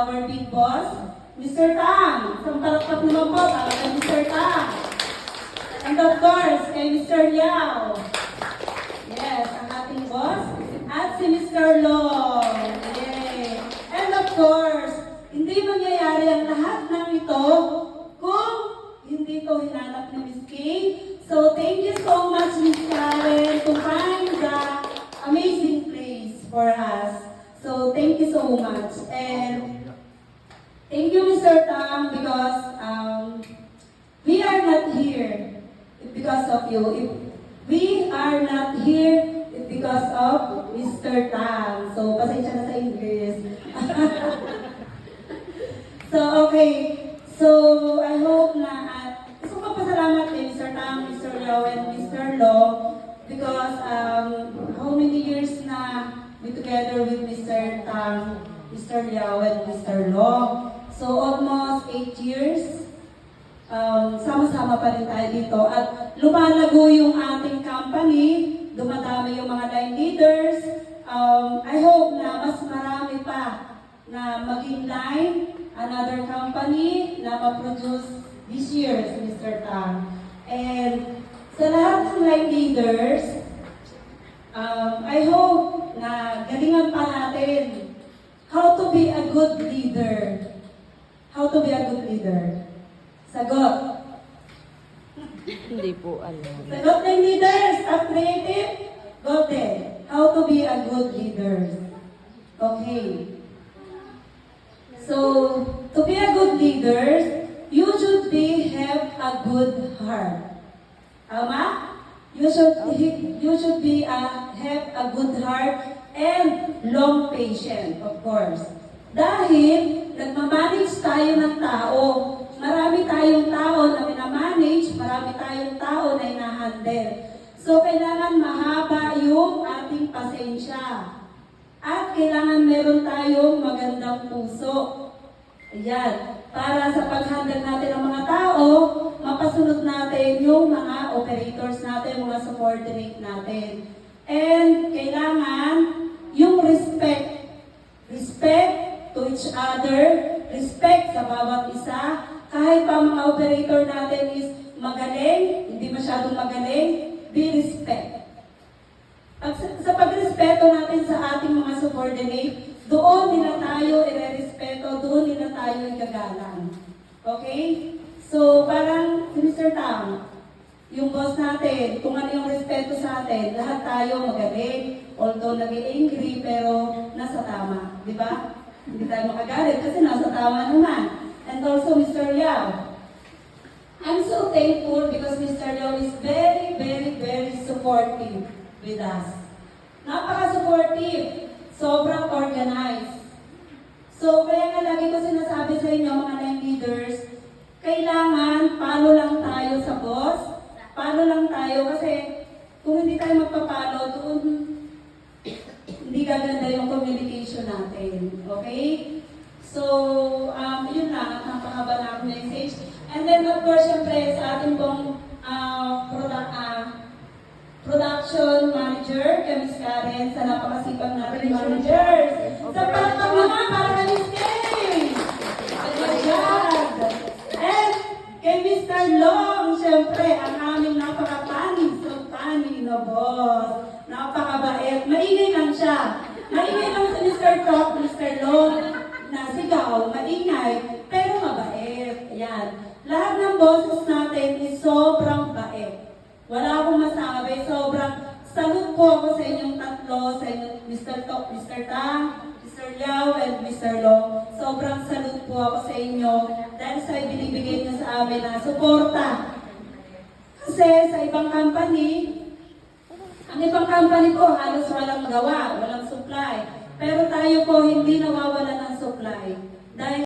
our big boss, Mr. Tang. Isang palakpak naman po para kay Mr. Tang. And of course, kay Mr. Liao. Yes, ang ating boss. At si Mr. Long. Yay! And of course, hindi mangyayari ang lahat ng ito kung hindi ko hinanap ni Miss Kay. So, thank you so much, Miss Karen, to find the amazing place for us. So, thank you so much. And thank you, Mr. Tang, because we are not here because of you. If we are not here because of Mr. Tang. So, pasensya na sa English. So, okay. So, I hope na gusto ko pasalamat kay Mr. Tang, Mr. Liao, and Mr. Lo because how many years na we together with Mr. Tang, Mr. Liao, and Mr. Lo. So, almost 8 years. Sama-sama pa rin tayo dito. At lumalago yung ating company, dumadami yung mga line leaders. I hope na mas marami pa na maging line, another company na ma-produce this year, Mr. Tang. And sa lahat ng line leaders, I hope na galingan pa natin how to be a good leader. How to be a good leader? Sagot. Hindi po alam. Sagot ng leaders, staff creative, go there. How to be a good leader. Okay. So, to be a good leader, you should have a good heart. Tama? You should have a good heart and long patience, of course. Dahil nagmamanage tayo ng tao. Marami tayong tao na minamanage, marami tayong tao na inahandle. So, kailangan mahaba yung ating pasensya. At kailangan meron tayong magandang puso. Ayan. Para sa pag-handle natin ng mga tao, mapasunod natin yung mga operators natin, mga subordinate natin. And kailangan yung respect. Respect to each other, respect sa bawat isa. Kahit pa mga operator natin is magaling, hindi masyadong magaling, be respect. Sa pagrespeto natin sa ating mga subordinate, doon nila tayo i-respeto, doon nila tayo igagalang. Okay? So, parang si Mr. Tang, yung boss natin, kung ano yung respeto sa atin, lahat tayo magaling, although nag-i-angry, pero nasa tama. Di ba? Hindi tayo makagalit kasi nasa tama naman. And also, Mr. Liao. I'm so thankful because Mr. Liao is very, very, very supportive with us. Napaka-supportive. Sobrang organized. So, kaya nga lagi ko sinasabi sa inyo, mga line leaders, kailangan palo lang tayo sa boss. Palo lang tayo kasi kung hindi tayo magpapalo, doon hindi gaganda yung communication natin. Okay? So, yun lang at napakahaba na ang message. And then, of course, syempre, sa ating pong production manager, kay Ms. Karen, sa napakasipag natin managers. Sa palakpak naman, para kay Ms. Kay! And kay Mr. Long, syempre, ang aming napaka-panis na boss. Napakabait. Maingay lang siya. Maingay lang sa Mr. Talk, Mr. Long, na sigaw, maingay, pero mabait. Ayan. Lahat ng bosses natin is sobrang bait. Wala akong masabi, sobrang salute po ako sa inyong tatlo, sa inyong Mr. Tok, Mr. Tang, Mr. Liao, and Mr. Long. Sobrang salute po ako sa inyo dahil sa ibinibigay niyo sa amin na suporta. Kasi sa ibang company, ang ibang company po halos walang gawa, walang supply. Pero tayo po hindi nawawala ng supply. Dahil